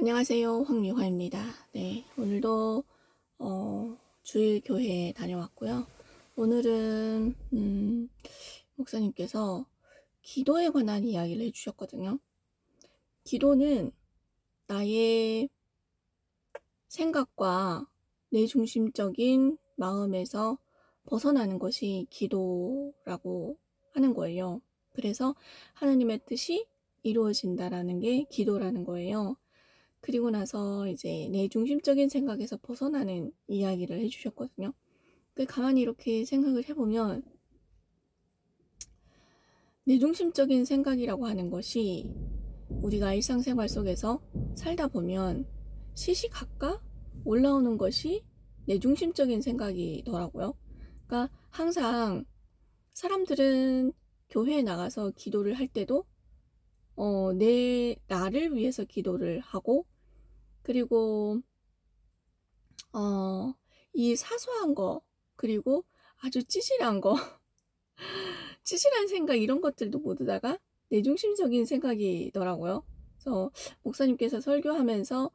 안녕하세요. 황미화입니다. 네, 오늘도 주일 교회에 다녀왔고요. 오늘은 목사님께서 기도에 관한 이야기를 해주셨거든요. 기도는 나의 생각과 내 중심적인 마음에서 벗어나는 것이 기도라고 하는 거예요. 그래서 하나님의 뜻이 이루어진다라는 게 기도라는 거예요. 그리고 나서 이제 내 중심적인 생각에서 벗어나는 이야기를 해주셨거든요. 가만히 이렇게 생각을 해보면 내 중심적인 생각이라고 하는 것이 우리가 일상생활 속에서 살다 보면 시시각각 올라오는 것이 내 중심적인 생각이더라고요. 그러니까 항상 사람들은 교회에 나가서 기도를 할 때도 나를 위해서 기도를 하고, 그리고 이 사소한 거, 그리고 아주 찌질한 거, 찌질한 생각, 이런 것들도 모두 다가 내중심적인 생각이더라고요. 그래서 목사님께서 설교하면서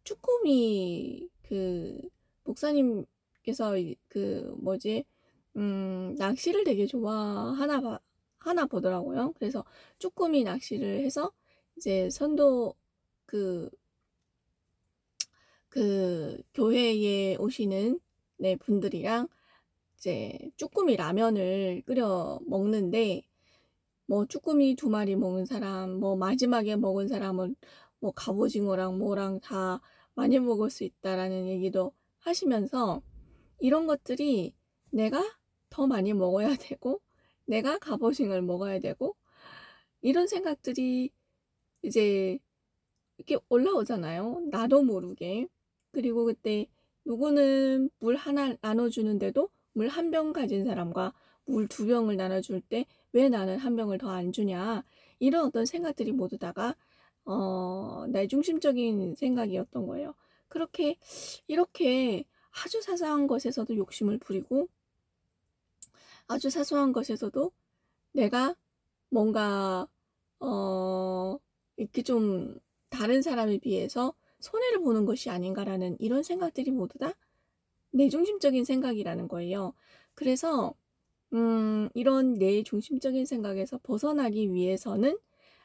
쭈꾸미, 목사님께서 낚시를 되게 하나 보더라고요. 그래서 쭈꾸미 낚시를 해서 이제 선도 교회에 오시는 분들이랑 이제 쭈꾸미 라면을 끓여 먹는데, 뭐 쭈꾸미 2마리 먹은 사람, 뭐 마지막에 먹은 사람은 뭐 갑오징어랑 뭐랑 다 많이 먹을 수 있다라는 얘기도 하시면서, 이런 것들이 내가 더 많이 먹어야 되고, 내가 갑오징어를 먹어야 되고, 이런 생각들이 이제 이렇게 올라오잖아요. 나도 모르게. 그리고 그때 누구는 물 하나 나눠주는데도 물 1병 가진 사람과 물 2병을 나눠줄 때 왜 나는 1병을 더 안 주냐, 이런 어떤 생각들이 모두 다가 내 중심적인 생각이었던 거예요. 이렇게 아주 사소한 것에서도 욕심을 부리고, 아주 사소한 것에서도 내가 뭔가 이렇게 좀 다른 사람에 비해서 손해를 보는 것이 아닌가라는 이런 생각들이 모두 다 내중심적인 생각이라는 거예요. 그래서 이런 내중심적인 생각에서 벗어나기 위해서는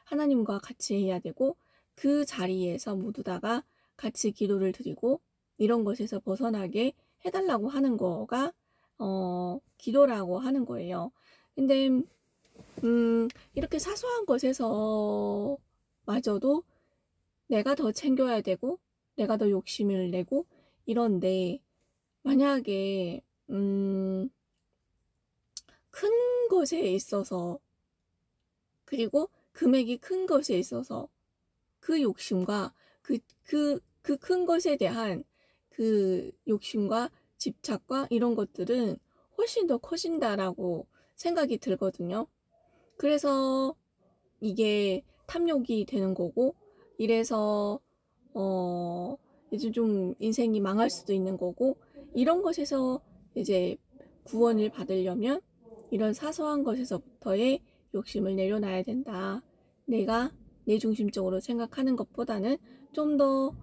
하나님과 같이 해야 되고, 그 자리에서 모두 다가 같이 기도를 드리고 이런 것에서 벗어나게 해달라고 하는 거가 기도라고 하는 거예요. 근데 이렇게 사소한 것에서 마저도 내가 더 챙겨야 되고, 내가 더 욕심을 내고 이런데, 만약에 큰 것에 있어서, 그리고 금액이 큰 것에 있어서 그 욕심과 그 큰 것에 대한 그 욕심과 집착과 이런 것들은 훨씬 더 커진다라고 생각이 들거든요. 그래서 이게 탐욕이 되는 거고, 이래서 이제 좀 인생이 망할 수도 있는 거고, 이런 것에서 이제 구원을 받으려면 이런 사소한 것에서부터의 욕심을 내려놔야 된다. 내가 내 중심적으로 생각하는 것보다는 좀 더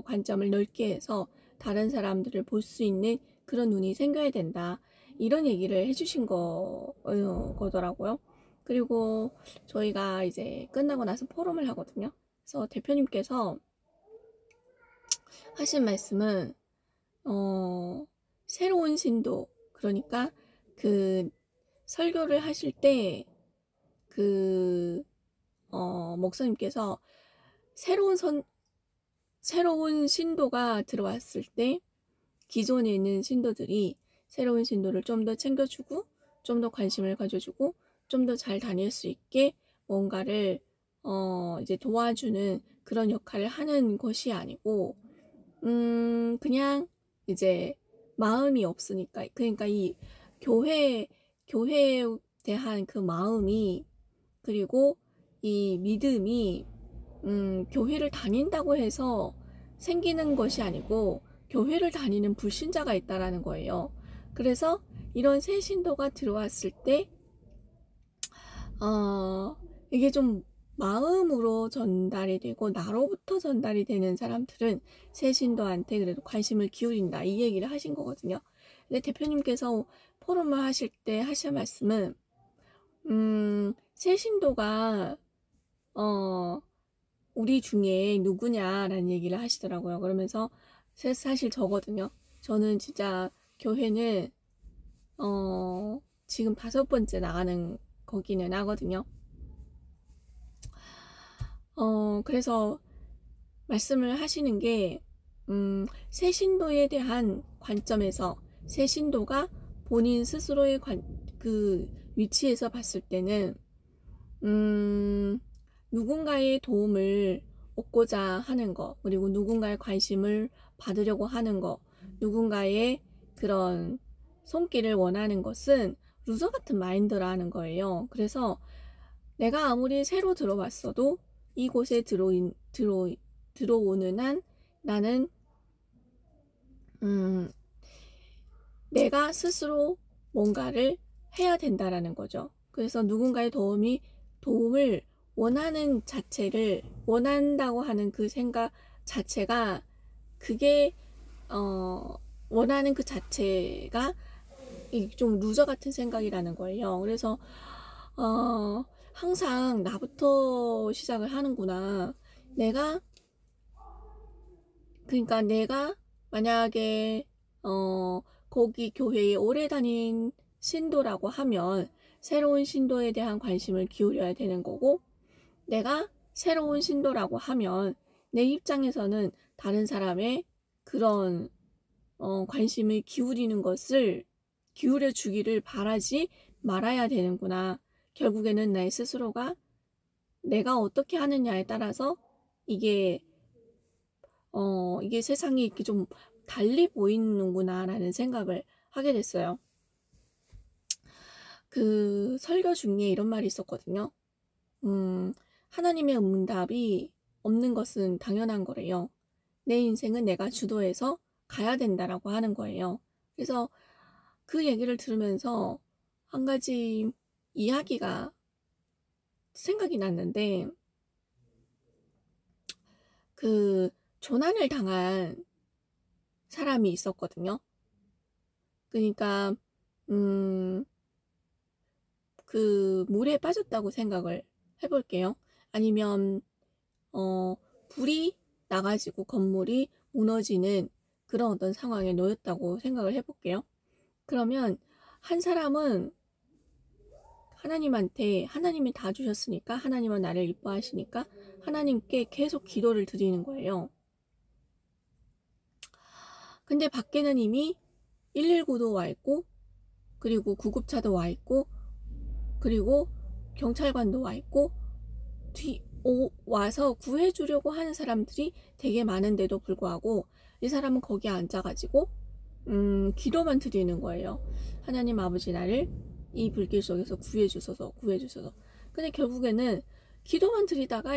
관점을 넓게 해서 다른 사람들을 볼 수 있는 그런 눈이 생겨야 된다. 이런 얘기를 해주신 거더라고요. 그리고 저희가 이제 끝나고 나서 포럼을 하거든요. 그래서 대표님께서 하신 말씀은 새로운 신도, 그러니까 설교를 하실 때 목사님께서 새로운 신도가 들어왔을 때 기존에 있는 신도들이 새로운 신도를 좀 더 챙겨주고, 좀 더 관심을 가져주고, 좀 더 잘 다닐 수 있게 뭔가를 이제 도와주는 그런 역할을 하는 것이 아니고, 그냥 이제 마음이 없으니까, 그러니까 이 교회에 대한 그 마음이, 그리고 이 믿음이 교회를 다닌다고 해서 생기는 것이 아니고, 교회를 다니는 불신자가 있다라는 거예요. 그래서 이런 새 신도가 들어왔을 때 이게 좀 마음으로 전달이 되고 나로부터 전달이 되는 사람들은 새 신도한테 그래도 관심을 기울인다, 이 얘기를 하신 거거든요. 근데 대표님께서 포럼을 하실 때 하신 말씀은 새 신도가 우리 중에 누구냐라는 얘기를 하시더라고요. 그러면서 사실 저거든요. 저는 진짜 교회는 지금 5번째 나가는 거기는 하거든요. 그래서 말씀을 하시는 게, 새 신도에 대한 관점에서, 새 신도가 본인 스스로의 그 위치에서 봤을 때는, 누군가의 도움을 얻고자 하는 거, 그리고 누군가의 관심을 받으려고 하는 거, 누군가의 그런 손길을 원하는 것은 루저 같은 마인드라는 거예요. 그래서 내가 아무리 새로 들어왔어도 이곳에 들어오는 한 나는 내가 스스로 뭔가를 해야 된다라는 거죠. 그래서 누군가의 도움을 원한다고 하는 그 생각 자체가, 그게 원하는 그 자체가 좀 루저 같은 생각이라는 거예요. 그래서 항상 나부터 시작을 하는구나. 그러니까 내가 만약에 거기 교회에 오래 다닌 신도라고 하면 새로운 신도에 대한 관심을 기울여야 되는 거고, 내가 새로운 신도라고 하면 내 입장에서는 다른 사람의 그런 관심을 기울여 주기를 바라지 말아야 되는구나. 결국에는 나의 스스로가 내가 어떻게 하느냐에 따라서 이게 세상이 이렇게 좀 달리 보이는구나 라는 생각을 하게 됐어요. 그 설교 중에 이런 말이 있었거든요. 하나님의 응답이 없는 것은 당연한 거래요. 내 인생은 내가 주도해서 가야 된다라고 하는 거예요. 그래서 그 얘기를 들으면서 한 가지 이야기가 생각이 났는데, 그 조난을 당한 사람이 있었거든요. 그러니까 그 물에 빠졌다고 생각을 해볼게요. 아니면 불이 나가지고 건물이 무너지는 그런 어떤 상황에 놓였다고 생각을 해볼게요. 그러면 한 사람은 하나님이 다 주셨으니까, 하나님은 나를 이뻐하시니까 하나님께 계속 기도를 드리는 거예요. 근데 밖에는 이미 119도 와 있고, 그리고 구급차도 와 있고, 그리고 경찰관도 와 있고, 와서 구해주려고 하는 사람들이 되게 많은데도 불구하고 이 사람은 거기에 앉아가지고 기도만 드리는 거예요. 하나님 아버지, 나를 이 불길 속에서 구해주소서. 근데 결국에는 기도만 드리다가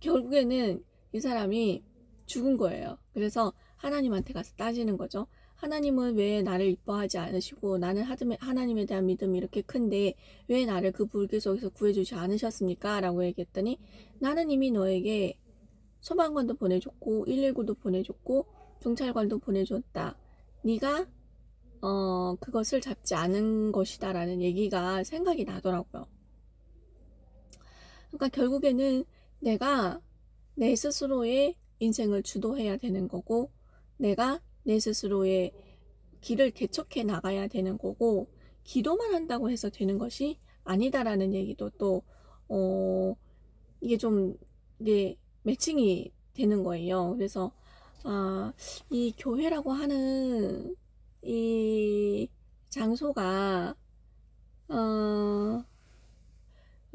결국에는 이 사람이 죽은 거예요. 그래서 하나님한테 가서 따지는 거죠. 하나님은 왜 나를 이뻐하지 않으시고, 나는 하나님에 대한 믿음이 이렇게 큰데 왜 나를 그 불길 속에서 구해주지 않으셨습니까? 라고 얘기했더니, 나는 이미 너에게 소방관도 보내줬고 119도 보내줬고 경찰관도 보내줬다. 네가 그것을 잡지 않은 것이다 라는 얘기가 생각이 나더라고요. 그러니까 결국에는 내가 내 스스로의 인생을 주도해야 되는 거고, 내가 내 스스로의 길을 개척해 나가야 되는 거고, 기도만 한다고 해서 되는 것이 아니다라는 얘기도 또 이게 좀 매칭이 되는 거예요. 그래서 이 교회라고 하는 이 장소가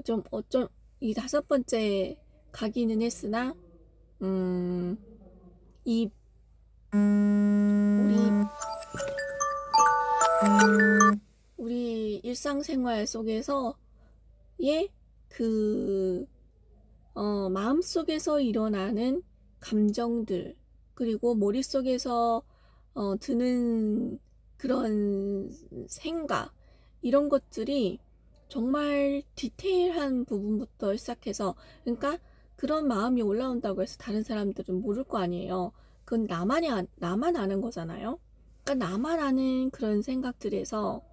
좀 이 5번째 가기는 했으나 이 우리 일상생활 속에서의 그 마음속에서 일어나는 감정들, 그리고 머릿속에서 드는 그런 생각, 이런 것들이 정말 디테일한 부분부터 시작해서, 그러니까 그런 마음이 올라온다고 해서 다른 사람들은 모를 거 아니에요. 그건 나만 아는 거잖아요. 그러니까 나만 아는 그런 생각들에서,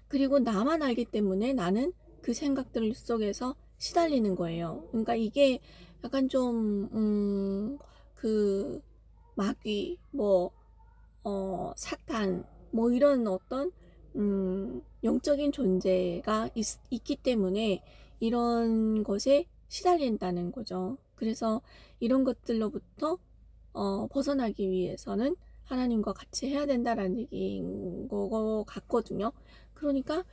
그리고 나만 알기 때문에 나는 그 생각들 속에서 시달리는 거예요. 그러니까 이게 약간 좀, 그, 마귀, 뭐, 사탄, 뭐 이런 어떤, 영적인 존재가 있기 때문에 이런 것에 시달린다는 거죠. 그래서 이런 것들로부터 벗어나기 위해서는 하나님과 같이 해야 된다라는 얘기인 거 같거든요. 그러니까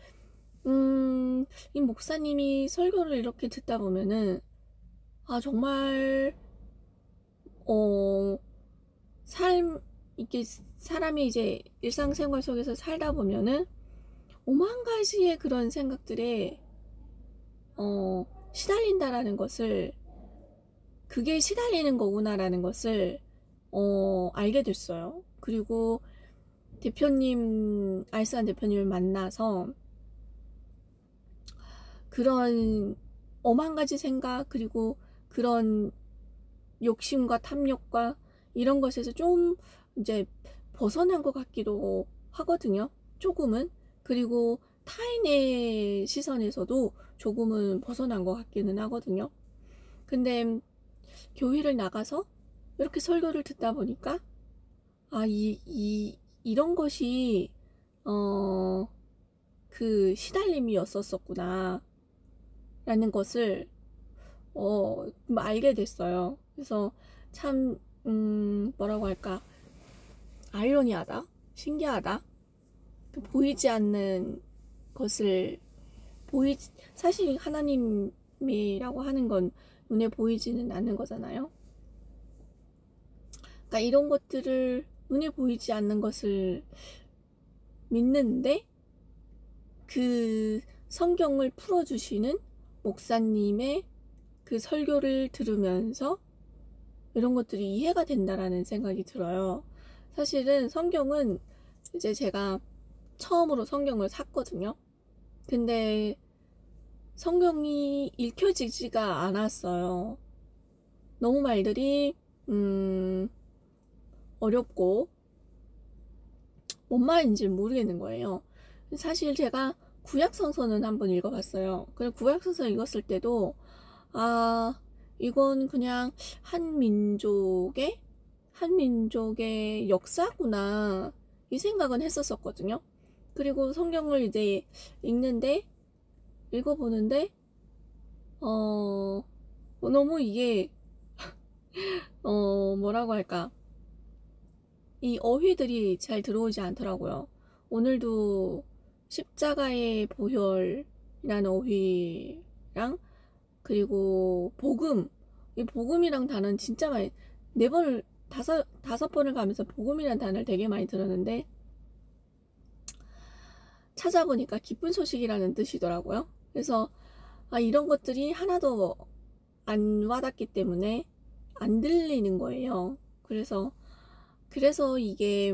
이 목사님이 설교를 이렇게 듣다 보면은 정말 이게 사람이 이제 일상생활 속에서 살다 보면은 오만 가지의 그런 생각들에 시달린다라는 것을, 그게 시달리는 거구나라는 것을 알게 됐어요. 그리고 알스한 대표님을 만나서 그런 오만 가지 생각, 그리고 그런 욕심과 탐욕과 이런 것에서 좀 이제 벗어난 것 같기도 하거든요. 조금은. 그리고 타인의 시선에서도 조금은 벗어난 것 같기는 하거든요. 근데 교회를 나가서 이렇게 설교를 듣다 보니까 이런 것이 그 시달림이었었구나 라는 것을 알게 됐어요. 그래서 참 뭐라고 할까, 아이러니하다, 신기하다. 보이지 않는 것을 사실 하나님이라고 하는 건 눈에 보이지는 않는 거잖아요. 그러니까 이런 것들을, 눈에 보이지 않는 것을 믿는데 그 성경을 풀어주시는 목사님의 그 설교를 들으면서 이런 것들이 이해가 된다라는 생각이 들어요. 사실은 성경은 이제 제가 처음으로 성경을 샀거든요. 근데 성경이 읽혀지지가 않았어요. 너무 말들이 어렵고 뭔 말인지 모르겠는 거예요. 사실 제가 구약성서는 한번 읽어봤어요. 그리고 구약성서 읽었을 때도 이건 그냥 한 민족의 역사구나, 이 생각은 했었거든요. 그리고 성경을 이제 읽어보는데 너무 이게 뭐라고 할까, 이 어휘들이 잘 들어오지 않더라고요. 오늘도 십자가의 보혈이라는 어휘랑, 그리고 이 복음이랑 단어는 진짜 많이, 다섯 번을 가면서 복음이라는 단어를 되게 많이 들었는데 찾아보니까 기쁜 소식이라는 뜻이더라고요. 그래서 이런 것들이 하나도 안 와닿기 때문에 안 들리는 거예요. 그래서 이게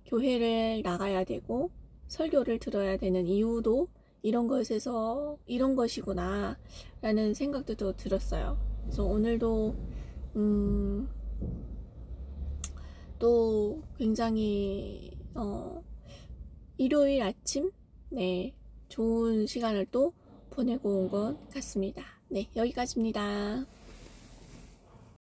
교회를 나가야 되고 설교를 들어야 되는 이유도 이런 것이구나 라는 생각도 또 들었어요. 그래서 오늘도 또 굉장히 일요일 아침, 네, 좋은 시간을 또 보내고 온 것 같습니다. 네, 여기까지입니다.